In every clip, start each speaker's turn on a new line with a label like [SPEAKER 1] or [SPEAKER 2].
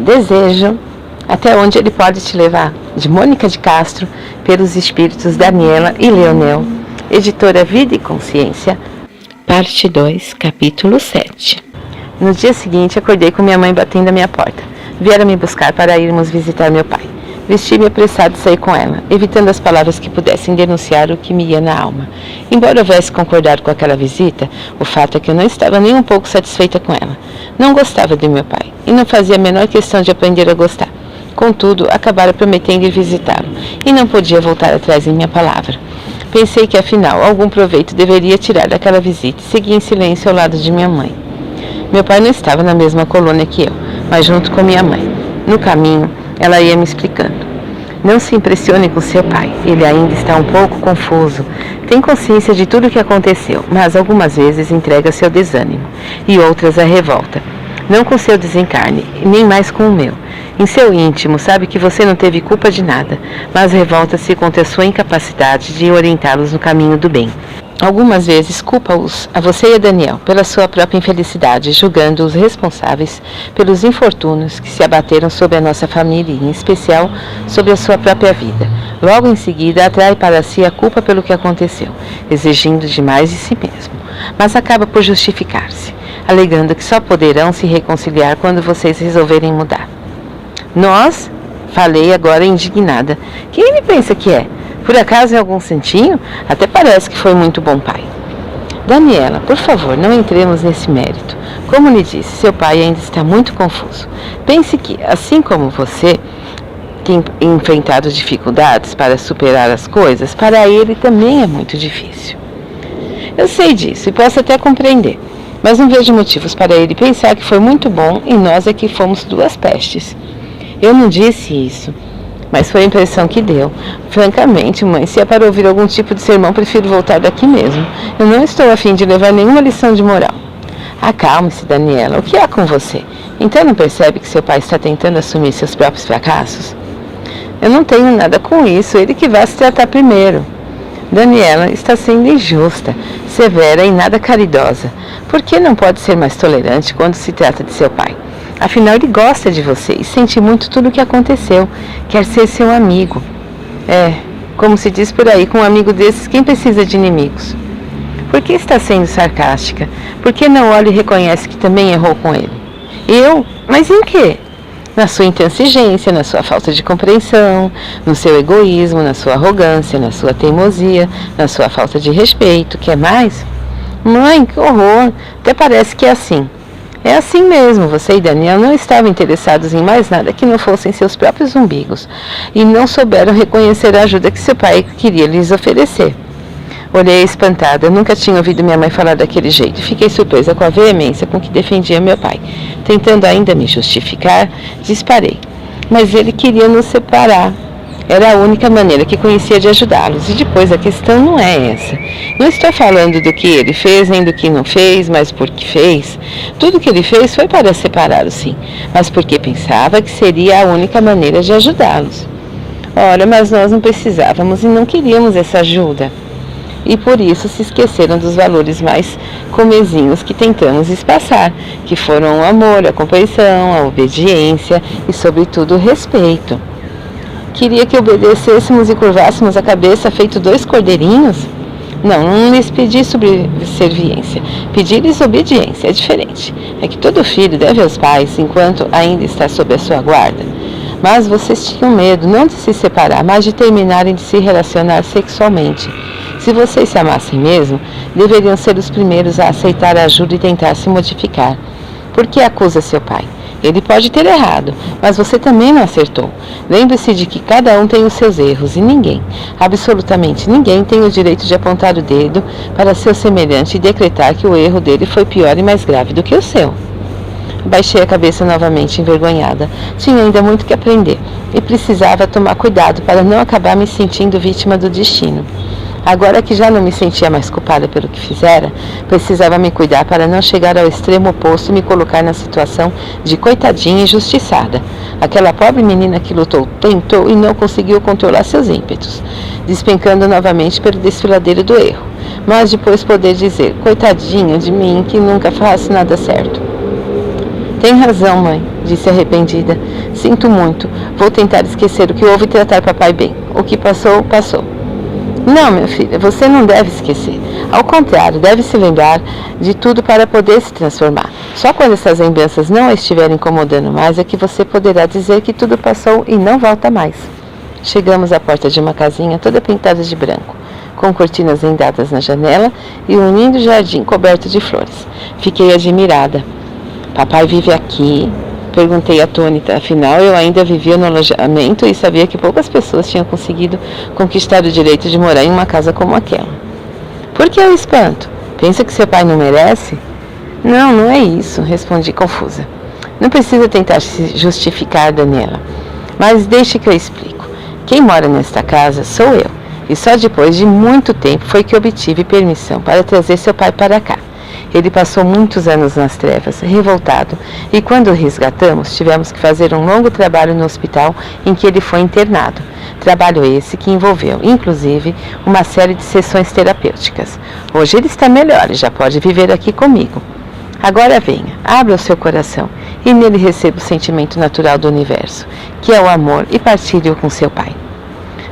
[SPEAKER 1] Desejo, até onde ele pode te levar, de Mônica de Castro, pelos espíritos Daniela e Leonel, editora Vida e Consciência, parte 2, capítulo 7. No dia seguinte, acordei com minha mãe batendo a minha porta. Vieram me buscar para irmos visitar meu pai. Vesti-me apressado e saí com ela, evitando as palavras que pudessem denunciar o que me ia na alma. Embora houvesse concordado com aquela visita, o fato é que eu não estava nem um pouco satisfeita com ela. Não gostava de meu pai, e não fazia a menor questão de aprender a gostar. Contudo, acabara prometendo ir visitá-lo, e não podia voltar atrás em minha palavra. Pensei que, afinal, algum proveito deveria tirar daquela visita e segui em silêncio ao lado de minha mãe. Meu pai não estava na mesma colônia que eu, mas junto com minha mãe. No caminho, ela ia me explicando. Não se impressione com seu pai, ele ainda está um pouco confuso. Tem consciência de tudo o que aconteceu, mas algumas vezes entrega-se ao desânimo, e outras à revolta. Não com seu desencarne, nem mais com o meu. Em seu íntimo, sabe que você não teve culpa de nada, mas revolta-se contra a sua incapacidade de orientá-los no caminho do bem. Algumas vezes culpa-os, a você e a Daniel, pela sua própria infelicidade, julgando-os responsáveis pelos infortúnios que se abateram sobre a nossa família e, em especial, sobre a sua própria vida. Logo em seguida, atrai para si a culpa pelo que aconteceu, exigindo demais de si mesmo. Mas acaba por justificar-se, alegando que só poderão se reconciliar quando vocês resolverem mudar. Nós? Falei agora indignada. Quem ele pensa que é? Por acaso é algum santinho? Até parece que foi muito bom pai. Daniela, por favor, não entremos nesse mérito. Como lhe disse, seu pai ainda está muito confuso. Pense que, assim como você tem enfrentado dificuldades para superar as coisas, para ele também é muito difícil. Eu sei disso e posso até compreender, mas não vejo motivos para ele pensar que foi muito bom e nós é que fomos duas pestes. Eu não disse isso, mas foi a impressão que deu. Francamente, mãe, se é para ouvir algum tipo de sermão, prefiro voltar daqui mesmo. Eu não estou a fim de levar nenhuma lição de moral. Acalme-se, Daniela. O que há com você? Então não percebe que seu pai está tentando assumir seus próprios fracassos? Eu não tenho nada com isso. Ele que vai se tratar primeiro. Daniela está sendo injusta, severa e nada caridosa. Por que não pode ser mais tolerante quando se trata de seu pai? Afinal, ele gosta de você e sente muito tudo o que aconteceu. Quer ser seu amigo. Como se diz por aí, com um amigo desses, quem precisa de inimigos? Por que está sendo sarcástica? Por que não olha e reconhece que também errou com ele? Eu? Mas em quê? Na sua intransigência, na sua falta de compreensão, no seu egoísmo, na sua arrogância, na sua teimosia, na sua falta de respeito. Quer mais? Mãe, que horror! Até parece que é assim. É assim mesmo, você e Daniel não estavam interessados em mais nada que não fossem seus próprios umbigos e não souberam reconhecer a ajuda que seu pai queria lhes oferecer. Olhei espantada, nunca tinha ouvido minha mãe falar daquele jeito. Fiquei surpresa com a veemência com que defendia meu pai. Tentando ainda me justificar, disparei. Mas ele queria nos separar. Era a única maneira que conhecia de ajudá-los. E depois a questão não é essa. Não estou falando do que ele fez, nem do que não fez, mas por que fez. Tudo que ele fez foi para separá-los, sim, mas porque pensava que seria a única maneira de ajudá-los. Ora, mas nós não precisávamos e não queríamos essa ajuda. E por isso se esqueceram dos valores mais comezinhos que tentamos espaçar, que foram o amor, a compreensão, a obediência e, sobretudo, o respeito. Queria que obedecêssemos e curvássemos a cabeça feito dois cordeirinhos? Não lhes pedi subserviência. Pedi-lhes obediência. É diferente. É que todo filho deve aos pais enquanto ainda está sob a sua guarda. Mas vocês tinham medo não de se separar, mas de terminarem de se relacionar sexualmente. Se vocês se amassem mesmo, deveriam ser os primeiros a aceitar a ajuda e tentar se modificar. Por que acusa seu pai? Ele pode ter errado, mas você também não acertou. Lembre-se de que cada um tem os seus erros e ninguém, absolutamente ninguém, tem o direito de apontar o dedo para seu semelhante e decretar que o erro dele foi pior e mais grave do que o seu. Baixei a cabeça novamente, envergonhada. Tinha ainda muito que aprender e precisava tomar cuidado para não acabar me sentindo vítima do destino. Agora que já não me sentia mais culpada pelo que fizera, precisava me cuidar para não chegar ao extremo oposto e me colocar na situação de coitadinha injustiçada. Aquela pobre menina que lutou, tentou e não conseguiu controlar seus ímpetos, despencando novamente pelo desfiladeiro do erro. Mas depois poder dizer, coitadinho de mim que nunca faço nada certo. Tem razão, mãe, disse arrependida. Sinto muito. Vou tentar esquecer o que houve e tratar papai bem. O que passou, passou. Não, minha filha, você não deve esquecer. Ao contrário, deve se lembrar de tudo para poder se transformar. Só quando essas lembranças não a estiverem incomodando mais é que você poderá dizer que tudo passou e não volta mais. Chegamos à porta de uma casinha toda pintada de branco, com cortinas vendadas na janela e um lindo jardim coberto de flores. Fiquei admirada. Papai vive aqui? Perguntei atônita, afinal eu ainda vivia no alojamento e sabia que poucas pessoas tinham conseguido conquistar o direito de morar em uma casa como aquela. Por que o espanto? Pensa que seu pai não merece? Não, não é isso, respondi confusa. Não precisa tentar se justificar, Daniela, mas deixe que eu explico. Quem mora nesta casa sou eu, e só depois de muito tempo foi que obtive permissão para trazer seu pai para cá. Ele passou muitos anos nas trevas, revoltado, e quando o resgatamos, tivemos que fazer um longo trabalho no hospital em que ele foi internado. Trabalho esse que envolveu, inclusive, uma série de sessões terapêuticas. Hoje ele está melhor e já pode viver aqui comigo. Agora venha, abra o seu coração e nele receba o sentimento natural do universo, que é o amor, e partilhe-o com seu pai.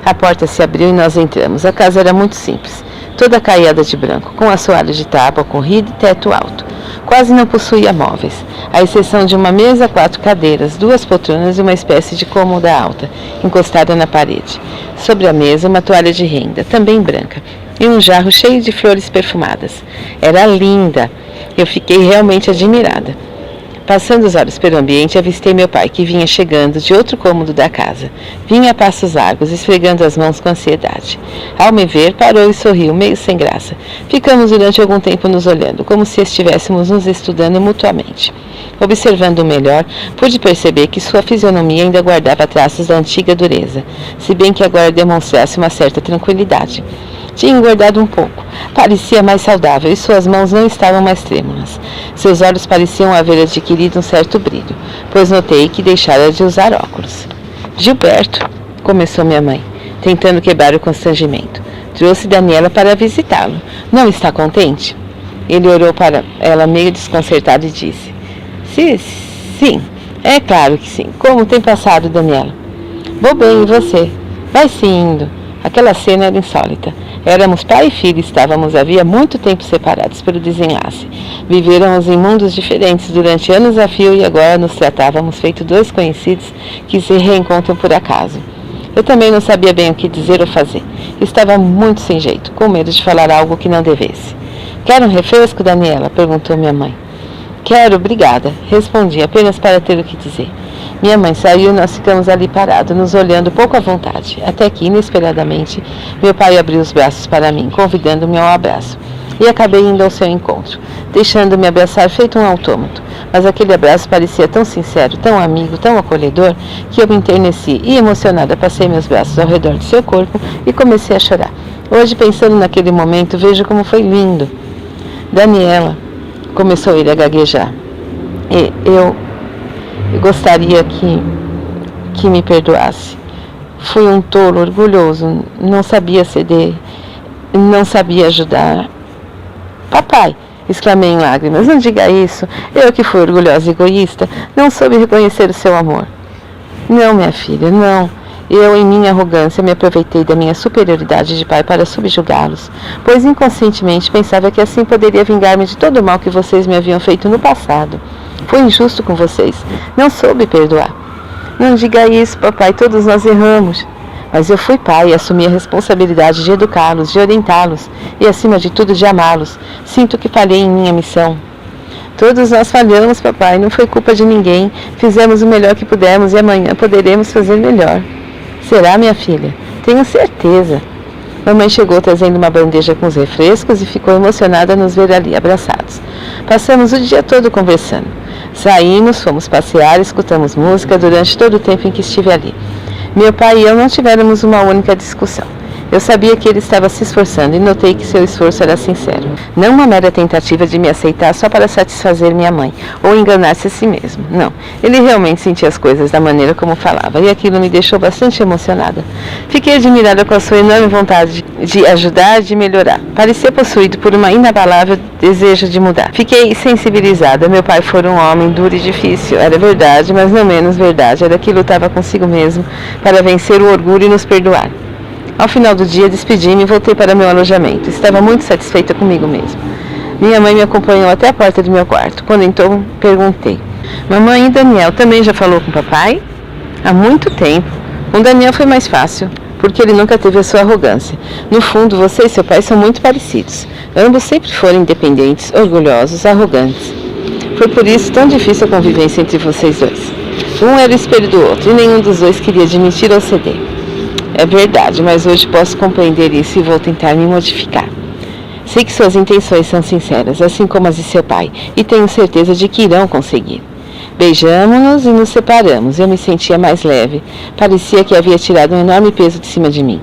[SPEAKER 1] A porta se abriu e nós entramos. A casa era muito simples, toda caiada de branco, com assoalho de tábua corrida e teto alto. Quase não possuía móveis, à exceção de uma mesa, 4 cadeiras, 2 poltronas e uma espécie de cômoda alta, encostada na parede. Sobre a mesa, uma toalha de renda, também branca, e um jarro cheio de flores perfumadas. Era linda. Eu fiquei realmente admirada. Passando os olhos pelo ambiente, avistei meu pai, que vinha chegando de outro cômodo da casa. Vinha a passos largos, esfregando as mãos com ansiedade. Ao me ver, parou e sorriu, meio sem graça. Ficamos durante algum tempo nos olhando, como se estivéssemos nos estudando mutuamente. Observando-o melhor, pude perceber que sua fisionomia ainda guardava traços da antiga dureza, se bem que agora demonstrasse uma certa tranquilidade. Tinha engordado um pouco, parecia mais saudável e suas mãos não estavam mais trêmulas. Seus olhos pareciam haver adquirido um certo brilho, pois notei que deixara de usar óculos. Gilberto, começou minha mãe, tentando quebrar o constrangimento. Trouxe Daniela para visitá-lo. Não está contente? Ele olhou para ela meio desconcertado e disse: Sim, é claro que sim. Como tem passado, Daniela? Vou bem, e você? Vai se indo. Aquela cena era insólita. Éramos pai e filho, estávamos havia muito tempo separados pelo desenlace. Vivéramos em mundos diferentes durante anos a fio e agora nos tratávamos feito 2 conhecidos que se reencontram por acaso. Eu também não sabia bem o que dizer ou fazer. Estava muito sem jeito, com medo de falar algo que não devesse. Quer um refresco, Daniela? Perguntou minha mãe. Quero, obrigada, respondi, apenas para ter o que dizer. Minha mãe saiu e nós ficamos ali parados, nos olhando pouco à vontade, até que, inesperadamente, meu pai abriu os braços para mim, convidando-me ao abraço. E acabei indo ao seu encontro, deixando-me abraçar feito um autômato. Mas aquele abraço parecia tão sincero, tão amigo, tão acolhedor, que eu me enterneci e, emocionada, passei meus braços ao redor do seu corpo e comecei a chorar. Hoje, pensando naquele momento, vejo como foi lindo. Daniela, começou ele a gaguejar. Eu gostaria que me perdoasse. Fui um tolo, orgulhoso, não sabia ceder, não sabia ajudar. Papai, exclamei em lágrimas, não diga isso. Eu que fui orgulhosa e egoísta, não soube reconhecer o seu amor. Não, minha filha, não. Eu, em minha arrogância, me aproveitei da minha superioridade de pai para subjugá-los, pois inconscientemente pensava que assim poderia vingar-me de todo o mal que vocês me haviam feito no passado. Fui injusto com vocês, não soube perdoar. Não diga isso, papai, todos nós erramos. Mas eu fui pai e assumi a responsabilidade de educá-los, de orientá-los e, acima de tudo, de amá-los. Sinto que falhei em minha missão. Todos nós falhamos, papai, não foi culpa de ninguém. Fizemos o melhor que pudemos e amanhã poderemos fazer melhor. Será, minha filha? Tenho certeza. Mamãe chegou trazendo uma bandeja com os refrescos e ficou emocionada a nos ver ali abraçados. Passamos o dia todo conversando. Saímos, fomos passear, escutamos música durante todo o tempo em que estive ali. Meu pai e eu não tivemos uma única discussão. Eu sabia que ele estava se esforçando e notei que seu esforço era sincero. Não uma mera tentativa de me aceitar só para satisfazer minha mãe, ou enganar-se a si mesmo. Não, ele realmente sentia as coisas da maneira como falava, e aquilo me deixou bastante emocionada. Fiquei admirada com a sua enorme vontade de ajudar e de melhorar. Parecia possuído por uma inabalável desejo de mudar. Fiquei sensibilizada. Meu pai foi um homem duro e difícil. Era verdade, mas não menos verdade. Era que lutava consigo mesmo para vencer o orgulho e nos perdoar. Ao final do dia, despedi-me e voltei para meu alojamento. Estava muito satisfeita comigo mesma. Minha mãe me acompanhou até a porta do meu quarto. Quando entrou, perguntei: Mamãe, e Daniel também já falou com o papai? Há muito tempo. Com Daniel foi mais fácil, porque ele nunca teve a sua arrogância. No fundo, você e seu pai são muito parecidos. Ambos sempre foram independentes, orgulhosos, arrogantes. Foi por isso tão difícil a convivência entre vocês dois. Um era o espelho do outro, e nenhum dos dois queria admitir ou ceder. É verdade, mas hoje posso compreender isso e vou tentar me modificar. Sei que suas intenções são sinceras, assim como as de seu pai, e tenho certeza de que irão conseguir. Beijamo-nos e nos separamos. Eu me sentia mais leve. Parecia que havia tirado um enorme peso de cima de mim.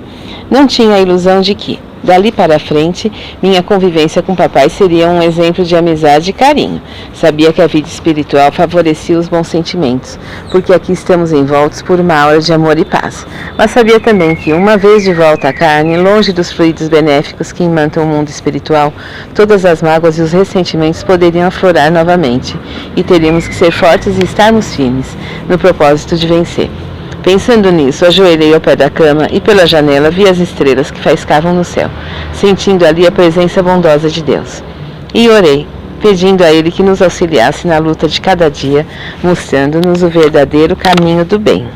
[SPEAKER 1] Não tinha a ilusão de que, dali para frente, minha convivência com papai seria um exemplo de amizade e carinho. Sabia que a vida espiritual favorecia os bons sentimentos, porque aqui estamos envoltos por uma aura de amor e paz. Mas sabia também que, uma vez de volta à carne, longe dos fluidos benéficos que imantam o mundo espiritual, todas as mágoas e os ressentimentos poderiam aflorar novamente, e teríamos que ser fortes e estarmos firmes, no propósito de vencer. Pensando nisso, ajoelhei ao pé da cama e pela janela vi as estrelas que faiscavam no céu, sentindo ali a presença bondosa de Deus. E orei, pedindo a Ele que nos auxiliasse na luta de cada dia, mostrando-nos o verdadeiro caminho do bem.